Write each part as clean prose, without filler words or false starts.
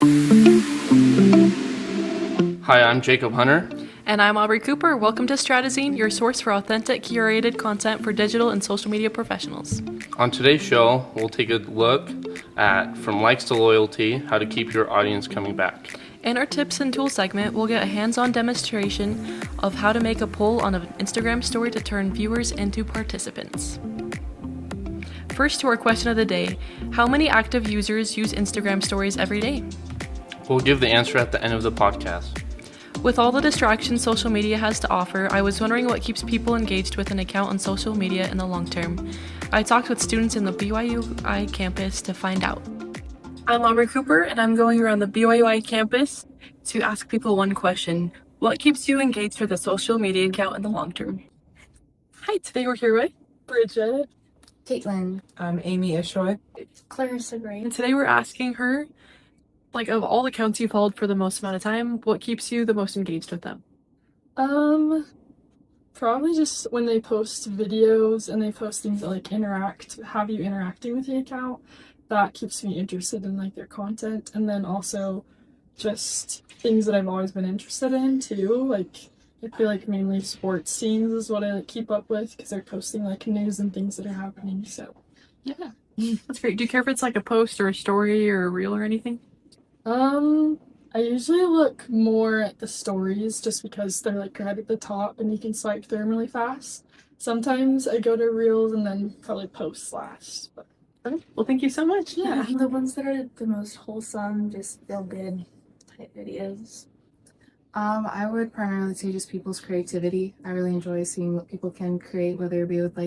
Hi, I'm Jacob Hunter. And I'm Aubrey Cooper. Welcome to Stratazine, your source for authentic, curated content for digital and social media professionals. On today's show, we'll take a look at From Likes to Loyalty, how to keep your audience coming back. In our tips and tools segment, we'll get a hands-on demonstration of how to make a poll on an Instagram story to turn viewers into participants. First, to our question of the day: how many active users use Instagram stories every day? We'll give the answer at the end of the podcast. With all the distractions social media has to offer, I was wondering what keeps people engaged with an account on social media in the long term. I talked with students in the BYUI campus to find out. I'm Aubrey Cooper, and I'm going around the BYUI campus to ask people one question. What keeps you engaged with a social media account in the long term? Hi, today we're here with Bridget. Caitlin. I'm Amy Ishoy. Clarissa Gray. And today we're asking her, of all accounts you followed for the most amount of time, what keeps you the most engaged with them? Probably just when they post videos and they post things that have you interacting with the account. That keeps me interested in their content, and then also just things that I've always been interested in too. I feel like mainly sports scenes is what I keep up with because they're posting news and things that are happening. So Yeah, that's great. Do you care if it's a post or a story or a reel or anything? I usually look more at the stories just because they're right at the top and you can swipe through them really fast. Sometimes I go to reels and then probably posts last. But Okay. Well, thank you so much. Yeah, the ones that are the most wholesome, just feel good type videos. I would primarily say just people's creativity. I really enjoy seeing what people can create, whether it be with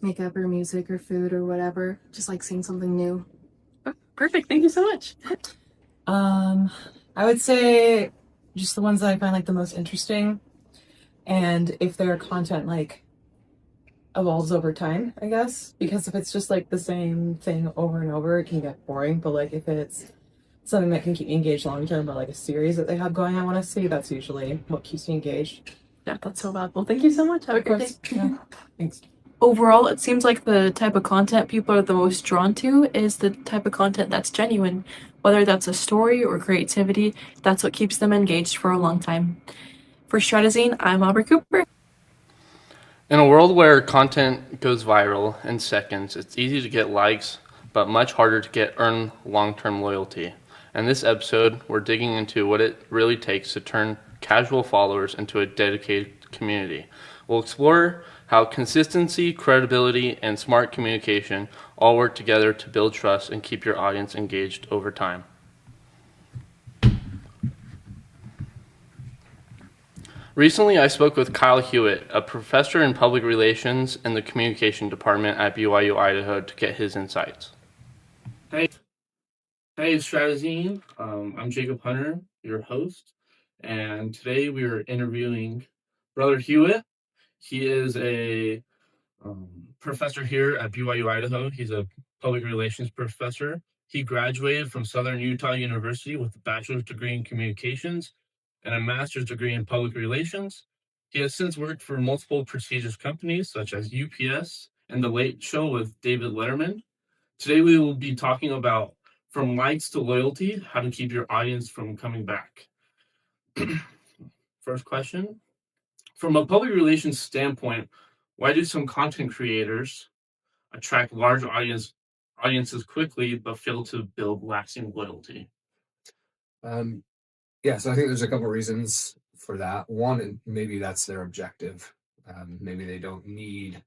makeup or music or food or whatever. Just seeing something new. Perfect. Thank you so much. I would say just the ones that I find the most interesting, and if their content evolves over time, I guess. Because if it's just the same thing over and over, it can get boring. But if it's something that can keep me engaged long term, or a series that they have going, I want to see. That's usually what keeps me engaged. Yeah, that's so valuable. Thank you so much. Have a great day. Yeah. Thanks. Overall, it seems like the type of content people are the most drawn to is the type of content that's genuine. Whether that's a story or creativity, that's what keeps them engaged for a long time. For Stratazine, I'm Aubrey Cooper. In a world where content goes viral in seconds, it's easy to get likes, but much harder to earn long-term loyalty. In this episode, we're digging into what it really takes to turn casual followers into a dedicated community. We'll explore how consistency, credibility, and smart communication all work together to build trust and keep your audience engaged over time. Recently, I spoke with Kyle Hewitt, a professor in public relations in the communication department at BYU Idaho, to get his insights. Hey, Stratazine. I'm Jacob Hunter, your host, and today we are interviewing Brother Hewitt. He is a professor here at BYU Idaho. He's a public relations professor. He graduated from Southern Utah University with a bachelor's degree in communications and a master's degree in public relations. He has since worked for multiple prestigious companies such as UPS and The Late Show with David Letterman. Today we will be talking about From Likes to Loyalty, how to keep your audience from coming back. First question. From a public relations standpoint, why do some content creators attract large audiences quickly but fail to build lasting loyalty? So I think there's a couple reasons for that. One, maybe that's their objective. Maybe they don't need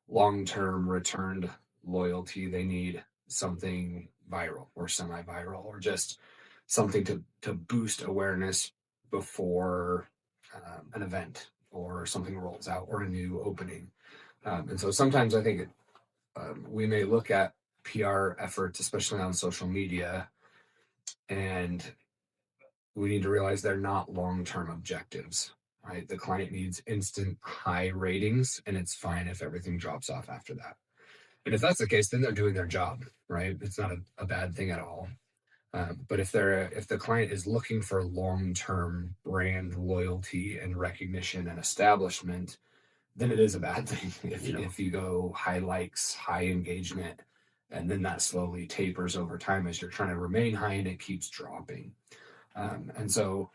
long-term returned loyalty. They need something viral or semi-viral, or just something to boost awareness before an event or something rolls out or a new opening. And so sometimes I think we may look at PR efforts, especially on social media, and we need to realize they're not long-term objectives, right? The client needs instant high ratings, and it's fine if everything drops off after that. And if that's the case, then they're doing their job, right? It's not a bad thing at all. But if the client is looking for long-term brand loyalty and recognition and establishment, then it is a bad thing. If you go high likes, high engagement, and then that slowly tapers over time as you're trying to remain high and it keeps dropping. And so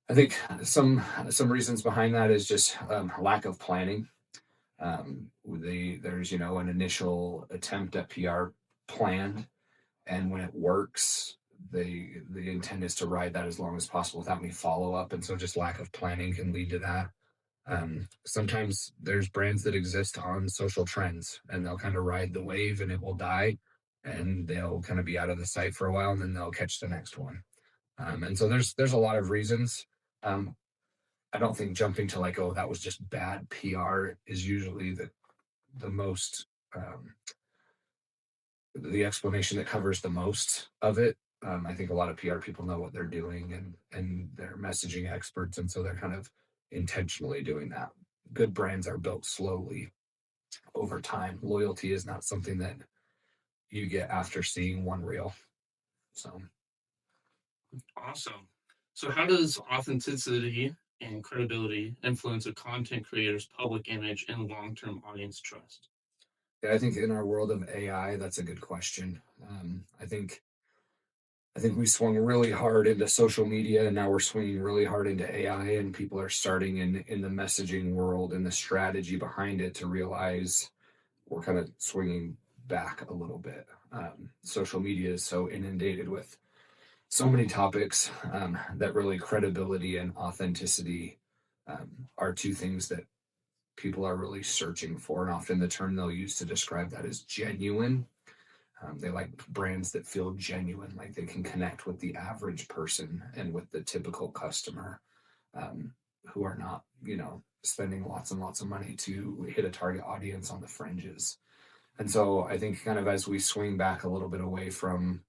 I think some reasons behind that is just lack of planning. There's an initial attempt at PR planned, and when it works, the intent is to ride that as long as possible without any follow up, and so just lack of planning can lead to that. Sometimes there's brands that exist on social trends, and they'll kind of ride the wave, and it will die, and they'll kind of be out of the sight for a while, and then they'll catch the next one. And so there's a lot of reasons. Um, I don't think jumping to like, oh, that was just bad PR is usually the most the explanation that covers the most of it. I think a lot of PR people know what they're doing, and they're messaging experts, and so they're kind of intentionally doing that. Good brands are built slowly over time. Loyalty is not something that you get after seeing one reel. So Awesome. So, how does authenticity and credibility influence a content creator's public image and long-term audience trust? yeah, I think in our world of AI, that's a good question. I think we swung really hard into social media, and now we're swinging really hard into AI, and people are starting in the messaging world and the strategy behind it to realize we're kind of swinging back a little bit. Social media is so inundated with so many topics that really credibility and authenticity are two things that people are really searching for, and often the term they'll use to describe that is genuine. They like brands that feel genuine, like they can connect with the average person and with the typical customer, who are not, spending lots and lots of money to hit a target audience on the fringes. And so I think kind of as we swing back a little bit away from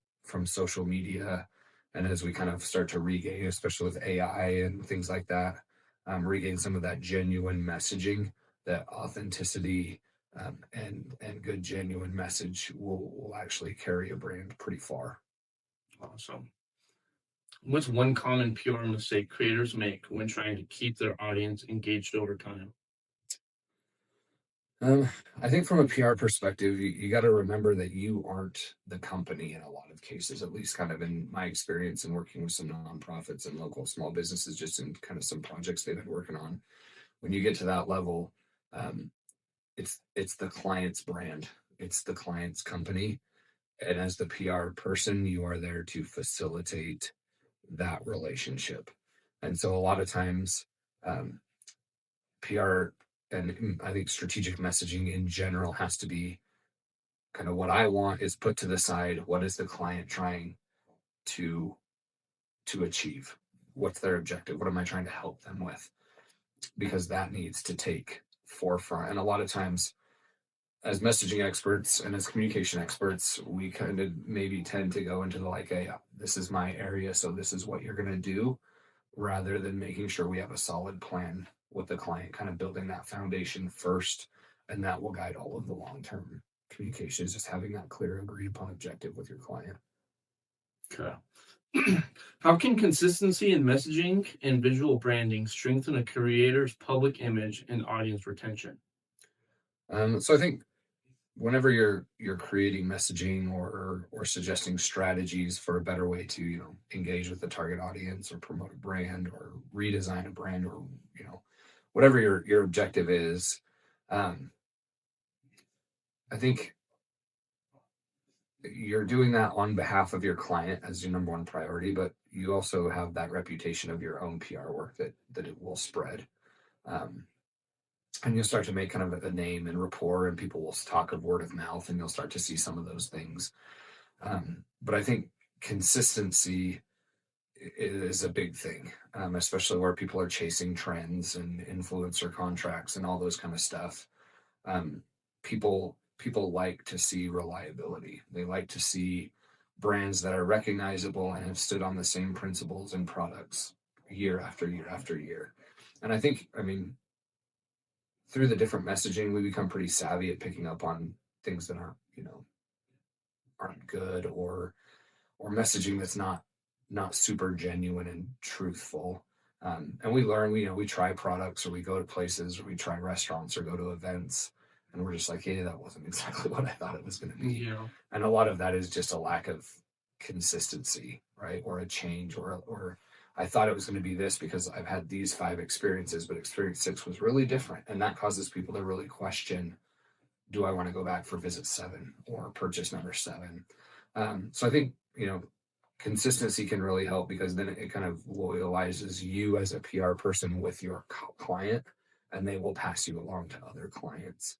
social media, and as we kind of start to regain, especially with AI and things like that, regain some of that genuine messaging, that authenticity, and good genuine message will actually carry a brand pretty far. Awesome. What's one common PR mistake creators make when trying to keep their audience engaged over time? Um, I think from a PR perspective, you got to remember that you aren't the company in a lot of cases, at least kind of in my experience in working with some nonprofits and local small businesses, just in kind of some projects they've been working on. When you get to that level, um, it's the client's brand, it's the client's company, and as the PR person, you are there to facilitate that relationship. And so a lot of times, um, PR and I think strategic messaging in general has to be kind of what I want is put to the side. What is the client trying to achieve? What's their objective? What am I trying to help them with? Because that needs to take forefront. And a lot of times, as messaging experts and as communication experts, we kind of maybe tend to go into the like, hey, this is my area, so this is what you're going to do, rather than making sure we have a solid plan with the client, kind of building that foundation first, and that will guide all of the long-term communications, just having that clear, agreed upon objective with your client. Okay. How can consistency in messaging and visual branding strengthen a creator's public image and audience retention? So I think whenever you're creating messaging or suggesting strategies for a better way to engage with the target audience or promote a brand or redesign a brand, or whatever your objective is, um, I think you're doing that on behalf of your client as your number one priority, but you also have that reputation of your own PR work that it will spread. Um, and you'll start to make kind of a name and rapport, and people will talk of word of mouth, and you'll start to see some of those things. But I think consistency is a big thing, especially where people are chasing trends and influencer contracts and all those kind of stuff. Um, people like to see reliability. They like to see brands that are recognizable and have stood on the same principles and products year after year after year. And I think, through the different messaging, we become pretty savvy at picking up on things that aren't good, or messaging that's not super genuine and truthful. And we learn, we try products, or we go to places, or we try restaurants or go to events, and we're just like, hey, that wasn't exactly what I thought it was going to be. Yeah. And a lot of that is just a lack of consistency, right? Or a change, or I thought it was going to be this because I've had these 5 experiences, but experience 6 was really different. And that causes people to really question, do I want to go back for visit 7 or purchase number 7? So I think, consistency can really help, because then it kind of loyalizes you as a PR person with your client, and they will pass you along to other clients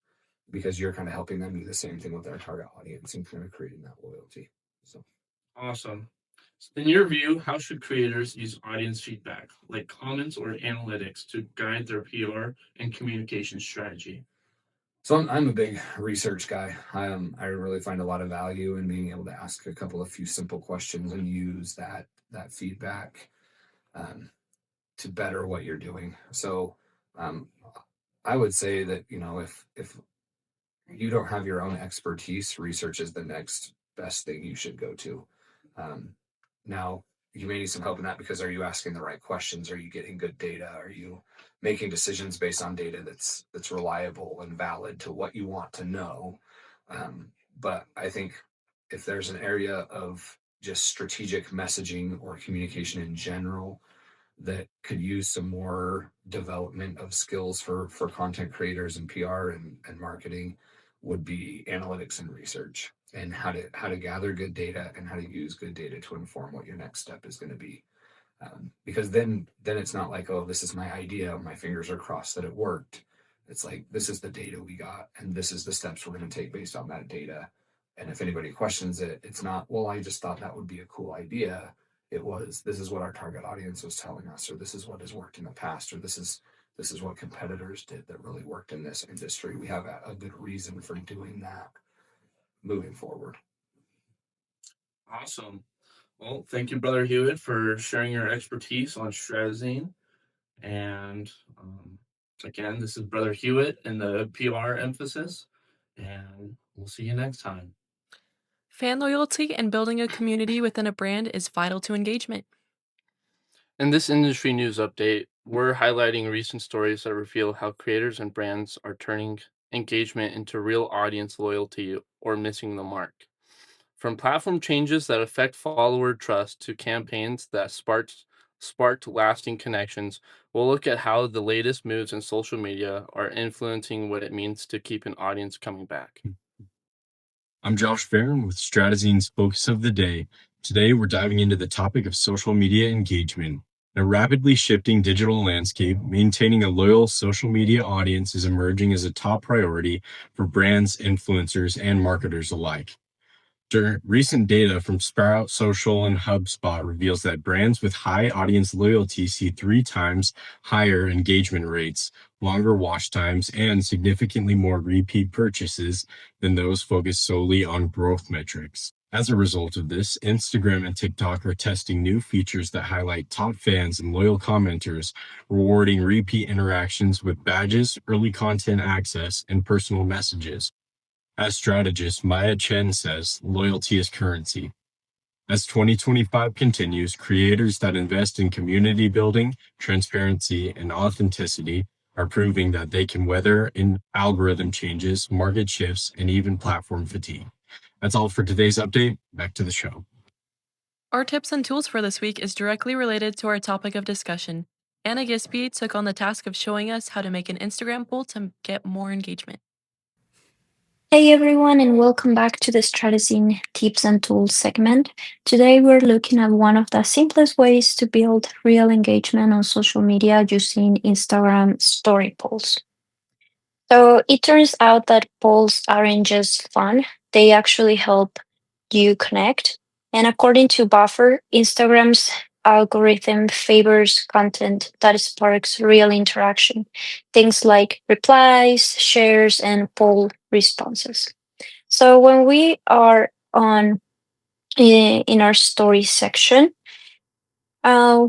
because you're kind of helping them do the same thing with their target audience and kind of creating that loyalty. So Awesome. In your view, how should creators use audience feedback, like comments or analytics, to guide their PR and communication strategy? So I'm a big research guy. I really find a lot of value in being able to ask a couple of few simple questions and use that feedback um, to better what you're doing. So um, I would say that if you don't have your own expertise, research is the next best thing you should go to. Um, Now, you may need some help in that, because are you asking the right questions? Are you getting good data? Are you making decisions based on data that's reliable and valid to what you want to know? But I think if there's an area of just strategic messaging or communication in general that could use some more development of skills for content creators and PR and marketing, would be analytics and research, and how to gather good data and how to use good data to inform what your next step is going to be. Because then it's not like, oh, this is my idea, my fingers are crossed that it worked. It's like, this is the data we got, and this is the steps we're going to take based on that data. And if anybody questions it, it's not, well, I just thought that would be a cool idea. It was, this is what our target audience was telling us, or this is what has worked in the past, or this is what competitors did that really worked in this industry. We have a good reason for doing that moving forward. Awesome. Well, thank you, Brother Hewitt, for sharing your expertise on strategizing. And again, this is Brother Hewitt and the PR emphasis. And we'll see you next time. Fan loyalty and building a community within a brand is vital to engagement. In this industry news update, we're highlighting recent stories that reveal how creators and brands are turning engagement into real audience loyalty or missing the mark. From platform changes that affect follower trust to campaigns that sparked lasting connections, we'll look at how the latest moves in social media are influencing what it means to keep an audience coming back. I'm Josh Farron with Stratazine's Focus of the Day. Today, we're diving into the topic of social media engagement. In a rapidly shifting digital landscape, maintaining a loyal social media audience is emerging as a top priority for brands, influencers, and marketers alike. Recent data from Sprout Social and HubSpot reveals that brands with high audience loyalty see 3 times higher engagement rates, longer watch times, and significantly more repeat purchases than those focused solely on growth metrics. As a result of this, Instagram and TikTok are testing new features that highlight top fans and loyal commenters, rewarding repeat interactions with badges, early content access, and personal messages. As strategist Maya Chen says, loyalty is currency. As 2025 continues, creators that invest in community building, transparency, and authenticity are proving that they can weather in algorithm changes, market shifts, and even platform fatigue. That's all for today's update. Back to the show. Our tips and tools for this week is directly related to our topic of discussion. Anna Gisby took on the task of showing us how to make an Instagram poll to get more engagement. Hey everyone, and welcome back to the Stratazine Tips and Tools segment. Today we're looking at one of the simplest ways to build real engagement on social media using Instagram story polls. So it turns out that polls aren't just fun, they actually help you connect. And according to Buffer, Instagram's algorithm favors content that sparks real interaction, things like replies, shares, and poll responses. So when we are on in our story section, uh,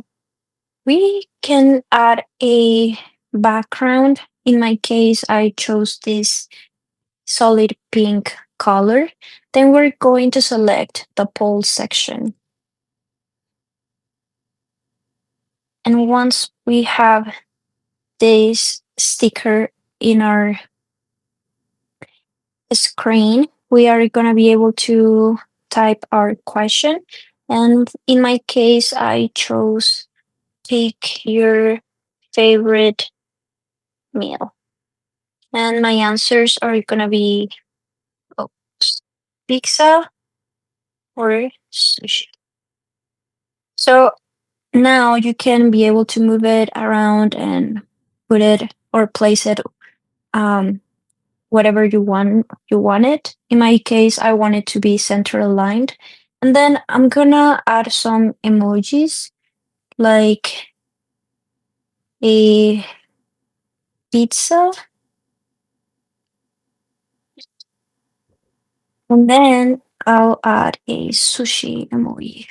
we can add a background. In my case, I chose this solid pink color. Then we're going to select the poll section. And once we have this sticker in our screen, we are going to be able to type our question. And in my case, I chose pick your favorite meal. And my answers are going to be oh, pizza or sushi. So now you can be able to move it around and put it or place it whatever you want it. In my case, I want it to be center aligned. And then I'm gonna add some emojis like a pizza. And then I'll add a sushi emoji.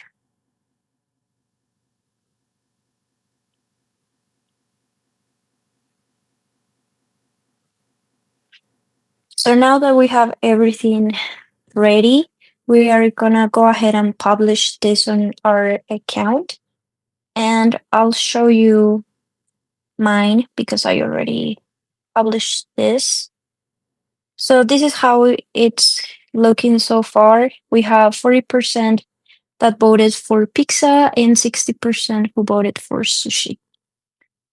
So now that we have everything ready, we are gonna go ahead and publish this on our account. And I'll show you mine because I already published this. So this is how it's looking so far. We have 40% that voted for pizza and 60% who voted for sushi.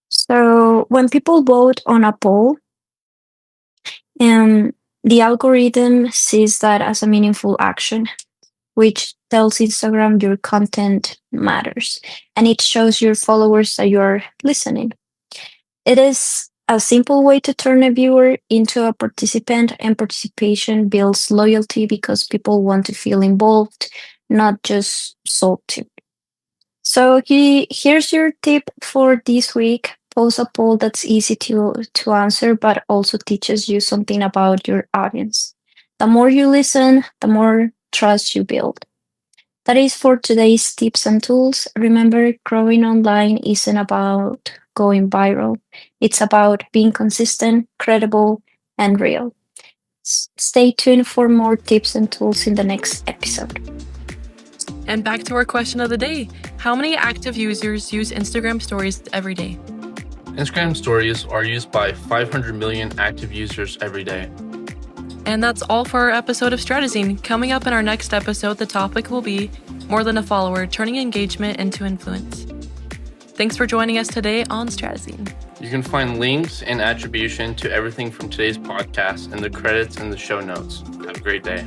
So when people vote on a poll, the algorithm sees that as a meaningful action, which tells Instagram your content matters, and it shows your followers that you're listening. It is a simple way to turn a viewer into a participant, and participation builds loyalty because people want to feel involved, not just sold to. So here's your tip for this week. Post a poll that's easy to answer, but also teaches you something about your audience. The more you listen, the more trust you build. That is for today's tips and tools. Remember, growing online isn't about going viral. It's about being consistent, credible, and real. Stay tuned for more tips and tools in the next episode. And back to our question of the day. How many active users use Instagram stories every day? Instagram stories are used by 500 million active users every day. And that's all for our episode of Stratazine. Coming up in our next episode, the topic will be More Than a Follower, Turning Engagement into Influence. Thanks for joining us today on Stratazine. You can find links and attribution to everything from today's podcast in the credits and the show notes. Have a great day.